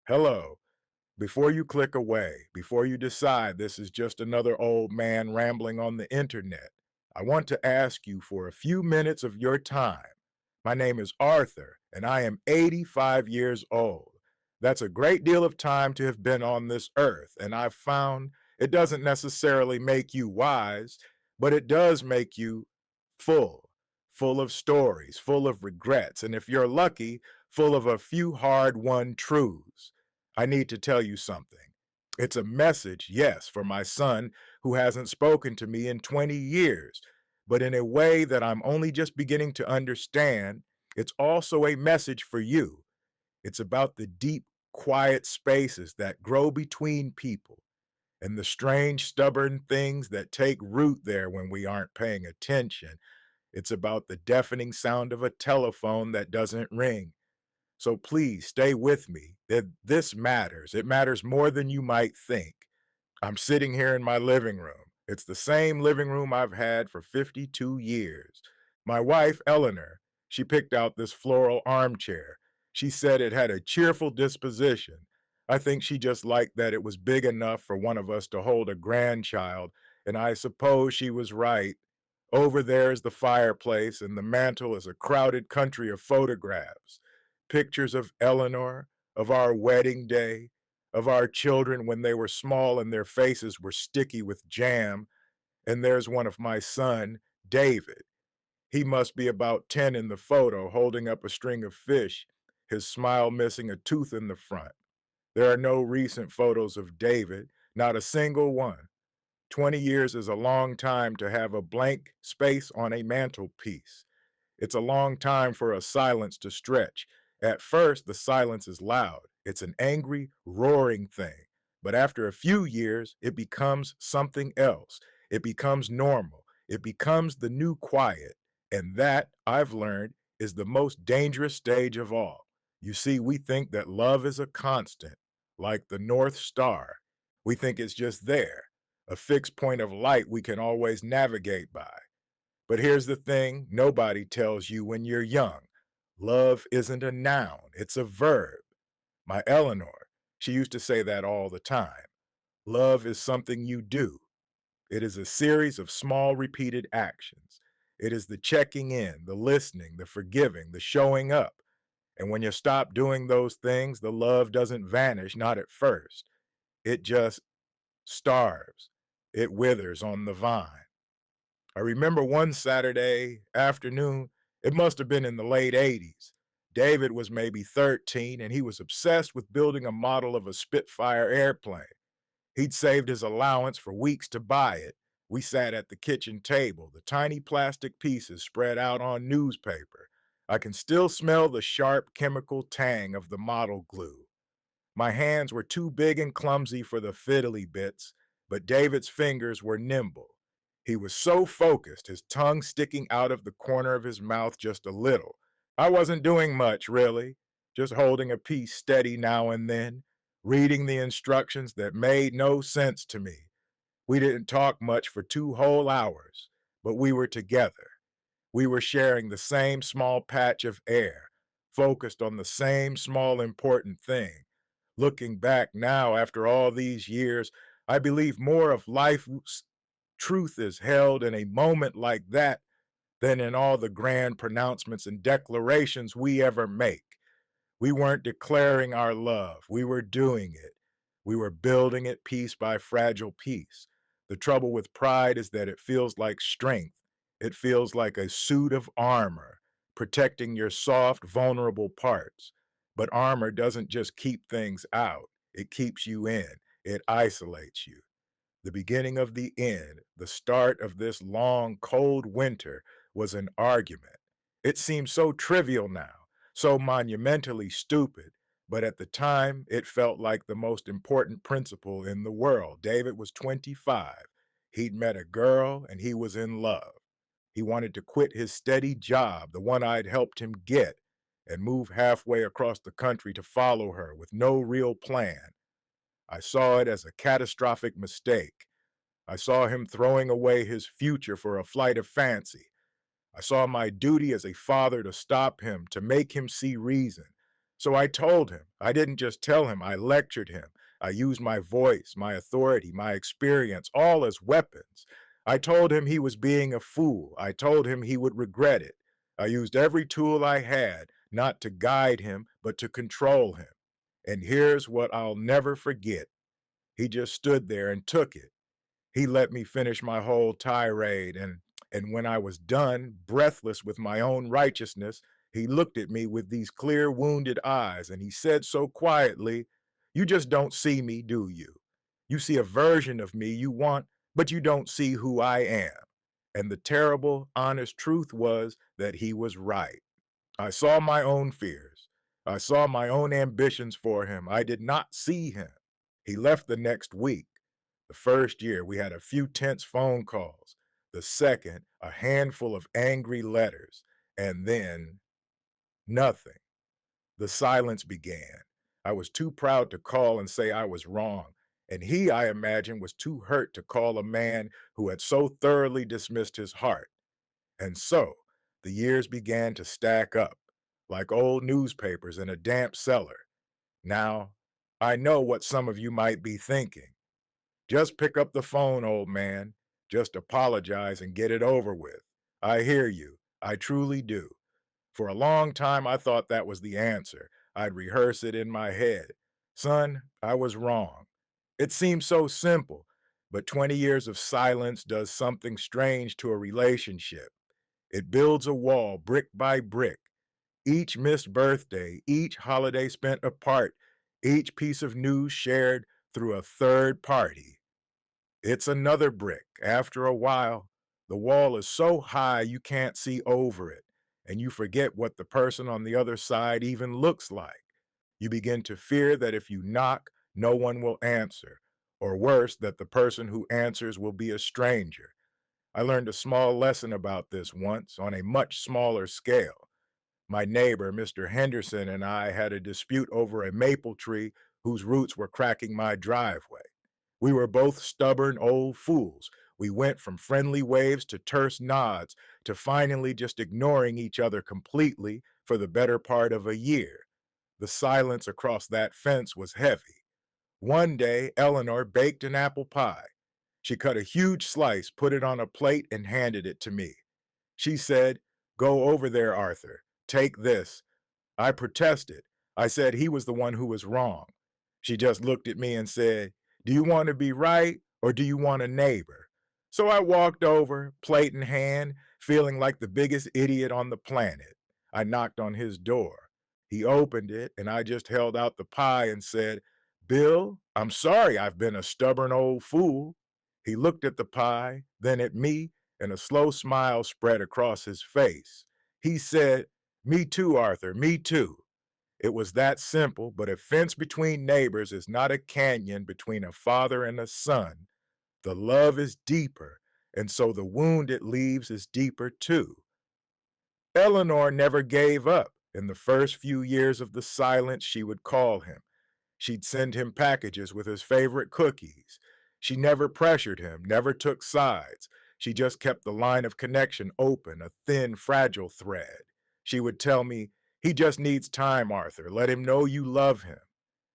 Hello. Before you click away, before you decide this is just another old man rambling on the internet, I want to ask you for a few minutes of your time. My name is Arthur, and I am 85 years old. That's a great deal of time to have been on this earth, and I've found it doesn't necessarily make you wise, but it does make you full, full of stories, full of regrets, and if you're lucky, full of a few hard won truths. I need to tell you something. It's a message, yes, for my son who hasn't spoken to me in 20 years, but in a way that I'm only just beginning to understand. It's also a message for you. It's about the deep, quiet spaces that grow between people and the strange, stubborn things that take root there when we aren't paying attention. It's about the deafening sound of a telephone that doesn't ring. So please stay with me. This matters. It matters more than you might think. I'm sitting here in my living room. It's the same living room I've had for 52 years. My wife, Eleanor, she picked out this floral armchair. She said it had a cheerful disposition. I think she just liked that it was big enough for one of us to hold a grandchild, and I suppose she was right. Over there is the fireplace, and the mantel is a crowded country of photographs. Pictures of Eleanor, of our wedding day, of our children when they were small and their faces were sticky with jam. And there's one of my son, David. He must be about 10 in the photo, holding up a string of fish, his smile missing a tooth in the front. There are no recent photos of David, not a single one. 20 years is a long time to have a blank space on a mantelpiece. It's a long time for a silence to stretch. At first, the silence is loud. It's an angry, roaring thing. But after a few years, it becomes something else. It becomes normal. It becomes the new quiet. And that, I've learned, is the most dangerous stage of all. You see, we think that love is a constant, like the North Star. We think it's just there, a fixed point of light we can always navigate by. But here's the thing nobody tells you when you're young. Love isn't a noun, it's a verb. My Eleanor, she used to say that all the time. Love is something you do. It is a series of small repeated actions. It is the checking in, the listening, the forgiving, the showing up. And when you stop doing those things, the love doesn't vanish, not at first. It just starves. It withers on the vine. I remember one Saturday afternoon, it must have been in the late 80s. David was maybe 13 and he was obsessed with building a model of a Spitfire airplane. He'd saved his allowance for weeks to buy it. We sat at the kitchen table, the tiny plastic pieces spread out on newspaper. I can still smell the sharp chemical tang of the model glue. My hands were too big and clumsy for the fiddly bits, but David's fingers were nimble. He was so focused, his tongue sticking out of the corner of his mouth just a little. I wasn't doing much, really, just holding a piece steady now and then, reading the instructions that made no sense to me. We didn't talk much for 2 whole hours, but we were together. We were sharing the same small patch of air, focused on the same small important thing. Looking back now after all these years, I believe more of life's truth is held in a moment like that than in all the grand pronouncements and declarations we ever make. We weren't declaring our love, we were doing it. We were building it piece by fragile piece. The trouble with pride is that it feels like strength. It feels like a suit of armor, protecting your soft, vulnerable parts. But armor doesn't just keep things out, it keeps you in, it isolates you. The beginning of the end, the start of this long, cold winter, was an argument. It seems so trivial now, so monumentally stupid, but at the time, it felt like the most important principle in the world. David was 25. He'd met a girl, and he was in love. He wanted to quit his steady job, the one I'd helped him get, and move halfway across the country to follow her with no real plan. I saw it as a catastrophic mistake. I saw him throwing away his future for a flight of fancy. I saw my duty as a father to stop him, to make him see reason. So I told him. I didn't just tell him, I lectured him. I used my voice, my authority, my experience, all as weapons. I told him he was being a fool. I told him he would regret it. I used every tool I had, not to guide him, but to control him. And here's what I'll never forget. He just stood there and took it. He let me finish my whole tirade, and when I was done, breathless with my own righteousness, he looked at me with these clear, wounded eyes, and he said so quietly, "You just don't see me, do you? You see a version of me you want, but you don't see who I am." And the terrible, honest truth was that he was right. I saw my own fears. I saw my own ambitions for him. I did not see him. He left the next week. The first year, we had a few tense phone calls. The second, a handful of angry letters. And then, nothing. The silence began. I was too proud to call and say I was wrong. And he, I imagine, was too hurt to call a man who had so thoroughly dismissed his heart. And so, the years began to stack up, like old newspapers in a damp cellar. Now, I know what some of you might be thinking. Just pick up the phone, old man. Just apologize and get it over with. I hear you. I truly do. For a long time, I thought that was the answer. I'd rehearse it in my head. Son, I was wrong. It seems so simple, but 20 years of silence does something strange to a relationship. It builds a wall brick by brick. Each missed birthday, each holiday spent apart, each piece of news shared through a third party. It's another brick. After a while, the wall is so high you can't see over it, and you forget what the person on the other side even looks like. You begin to fear that if you knock, no one will answer, or worse, that the person who answers will be a stranger. I learned a small lesson about this once on a much smaller scale. My neighbor, Mr. Henderson, and I had a dispute over a maple tree whose roots were cracking my driveway. We were both stubborn old fools. We went from friendly waves to terse nods to finally just ignoring each other completely for the better part of a year. The silence across that fence was heavy. One day, Eleanor baked an apple pie. She cut a huge slice, put it on a plate, and handed it to me. She said, "Go over there, Arthur. Take this." I protested. I said he was the one who was wrong. She just looked at me and said, "Do you want to be right or do you want a neighbor?" So I walked over, plate in hand, feeling like the biggest idiot on the planet. I knocked on his door. He opened it and I just held out the pie and said, "Bill, I'm sorry I've been a stubborn old fool." He looked at the pie, then at me, and a slow smile spread across his face. He said, "Me too, Arthur, me too." It was that simple, but a fence between neighbors is not a canyon between a father and a son. The love is deeper, and so the wound it leaves is deeper too. Eleanor never gave up. In the first few years of the silence, she would call him. She'd send him packages with his favorite cookies. She never pressured him, never took sides. She just kept the line of connection open, a thin, fragile thread. She would tell me, "He just needs time, Arthur. Let him know you love him."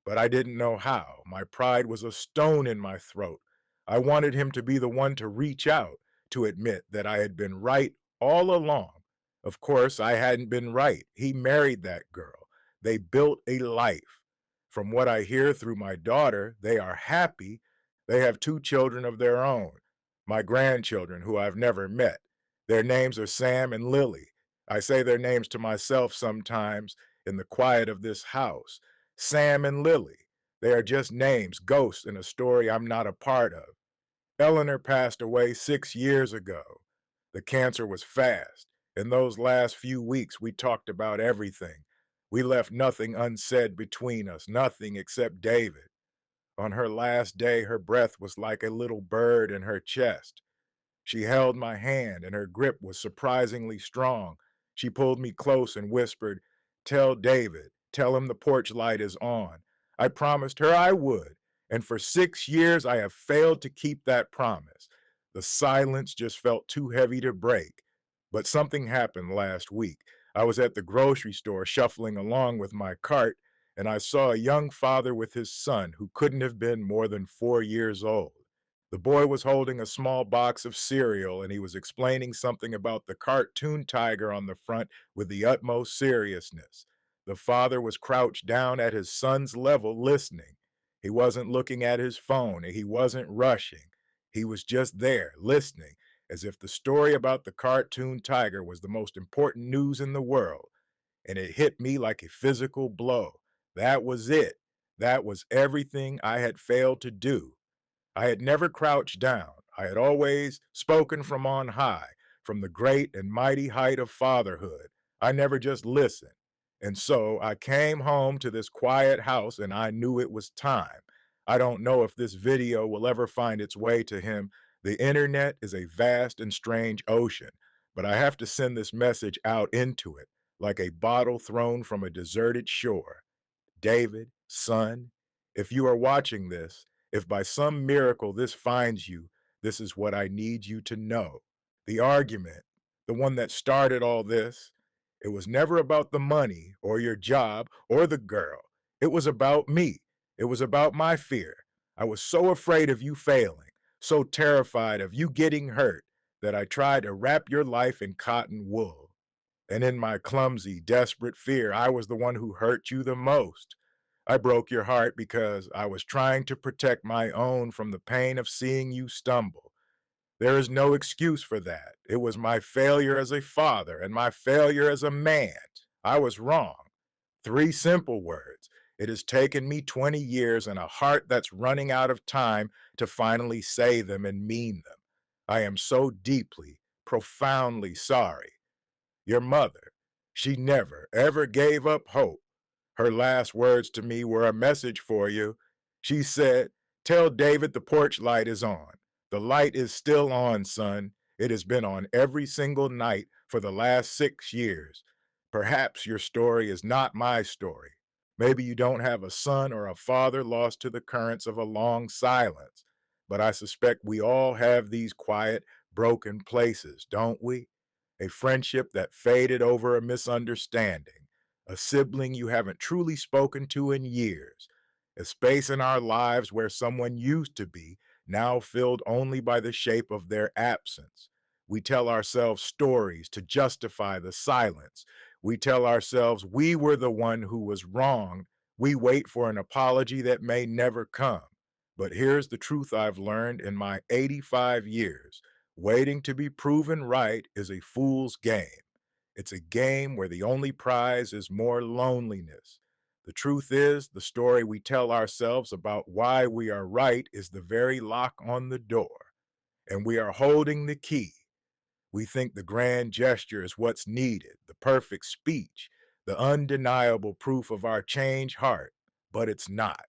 But I didn't know how. My pride was a stone in my throat. I wanted him to be the one to reach out, to admit that I had been right all along. Of course, I hadn't been right. He married that girl. They built a life. From what I hear through my daughter, they are happy. They have two children of their own, my grandchildren, who I've never met. Their names are Sam and Lily. I say their names to myself sometimes in the quiet of this house. Sam and Lily. They are just names, ghosts in a story I'm not a part of. Eleanor passed away 6 years ago. The cancer was fast. In those last few weeks, we talked about everything. We left nothing unsaid between us, nothing except David. On her last day, her breath was like a little bird in her chest. She held my hand, and her grip was surprisingly strong. She pulled me close and whispered, "Tell David, tell him the porch light is on." I promised her I would, and for 6 years I have failed to keep that promise. The silence just felt too heavy to break. But something happened last week. I was at the grocery store shuffling along with my cart, and I saw a young father with his son who couldn't have been more than 4 years old. The boy was holding a small box of cereal and he was explaining something about the cartoon tiger on the front with the utmost seriousness. The father was crouched down at his son's level listening. He wasn't looking at his phone, he wasn't rushing. He was just there, listening, as if the story about the cartoon tiger was the most important news in the world. And it hit me like a physical blow. That was it. That was everything I had failed to do. I had never crouched down. I had always spoken from on high, from the great and mighty height of fatherhood. I never just listened. And so I came home to this quiet house and I knew it was time. I don't know if this video will ever find its way to him. The internet is a vast and strange ocean, but I have to send this message out into it like a bottle thrown from a deserted shore. David, son, if you are watching this, if by some miracle this finds you, this is what I need you to know. The argument, the one that started all this, it was never about the money or your job or the girl. It was about me. It was about my fear. I was so afraid of you failing, so terrified of you getting hurt, that I tried to wrap your life in cotton wool. And in my clumsy, desperate fear, I was the one who hurt you the most. I broke your heart because I was trying to protect my own from the pain of seeing you stumble. There is no excuse for that. It was my failure as a father and my failure as a man. I was wrong. Three simple words. It has taken me 20 years and a heart that's running out of time to finally say them and mean them. I am so deeply, profoundly sorry. Your mother, she never, ever gave up hope. Her last words to me were a message for you. She said, "Tell David the porch light is on. The light is still on, son. It has been on every single night for the last 6 years. Perhaps your story is not my story. Maybe you don't have a son or a father lost to the currents of a long silence. But I suspect we all have these quiet, broken places, don't we? A friendship that faded over a misunderstanding, a sibling you haven't truly spoken to in years, a space in our lives where someone used to be, now filled only by the shape of their absence. We tell ourselves stories to justify the silence. We tell ourselves we were the one who was wrong. We wait for an apology that may never come. But here's the truth I've learned in my 85 years. Waiting to be proven right is a fool's game. It's a game where the only prize is more loneliness. The truth is, the story we tell ourselves about why we are right is the very lock on the door, and we are holding the key. We think the grand gesture is what's needed, the perfect speech, the undeniable proof of our changed heart, but it's not.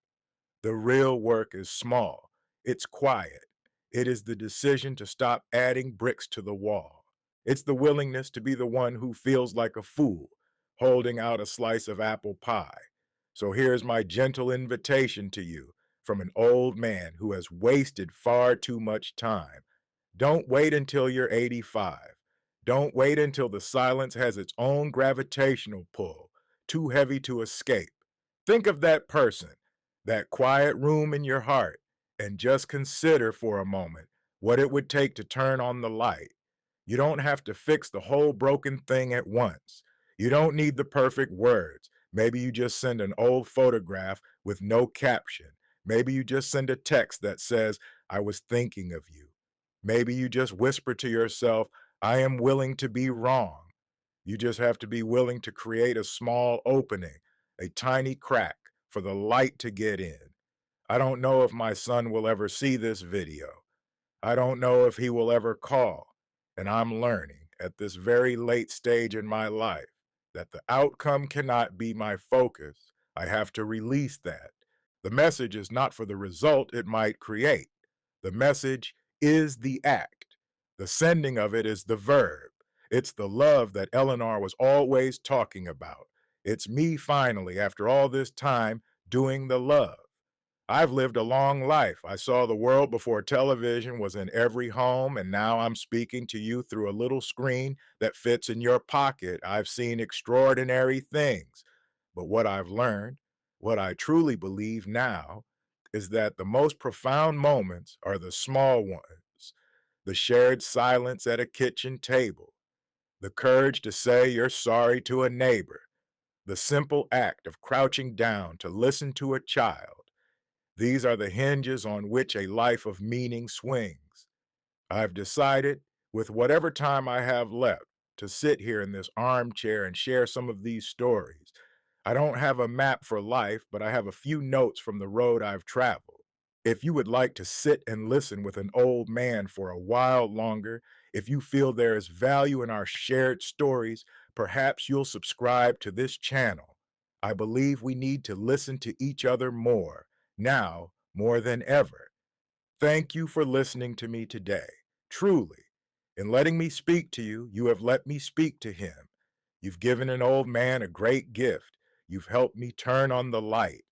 The real work is small. It's quiet. It is the decision to stop adding bricks to the wall. It's the willingness to be the one who feels like a fool, holding out a slice of apple pie. So here's my gentle invitation to you from an old man who has wasted far too much time. Don't wait until you're 85. Don't wait until the silence has its own gravitational pull, too heavy to escape. Think of that person, that quiet room in your heart, and just consider for a moment what it would take to turn on the light. You don't have to fix the whole broken thing at once. You don't need the perfect words. Maybe you just send an old photograph with no caption. Maybe you just send a text that says, "I was thinking of you." Maybe you just whisper to yourself, "I am willing to be wrong." You just have to be willing to create a small opening, a tiny crack for the light to get in. I don't know if my son will ever see this video. I don't know if he will ever call. And I'm learning at this very late stage in my life that the outcome cannot be my focus. I have to release that. The message is not for the result it might create. The message is the act. The sending of it is the verb. It's the love that Eleanor was always talking about. It's me finally, after all this time, doing the love. I've lived a long life. I saw the world before television was in every home, and now I'm speaking to you through a little screen that fits in your pocket. I've seen extraordinary things. But what I've learned, what I truly believe now, is that the most profound moments are the small ones, the shared silence at a kitchen table, the courage to say you're sorry to a neighbor, the simple act of crouching down to listen to a child. These are the hinges on which a life of meaning swings. I've decided, with whatever time I have left, to sit here in this armchair and share some of these stories. I don't have a map for life, but I have a few notes from the road I've traveled. If you would like to sit and listen with an old man for a while longer, if you feel there is value in our shared stories, perhaps you'll subscribe to this channel. I believe we need to listen to each other more, now more than ever. Thank you for listening to me today. Truly, in letting me speak to you, you have let me speak to him. You've given an old man a great gift. You've helped me turn on the light.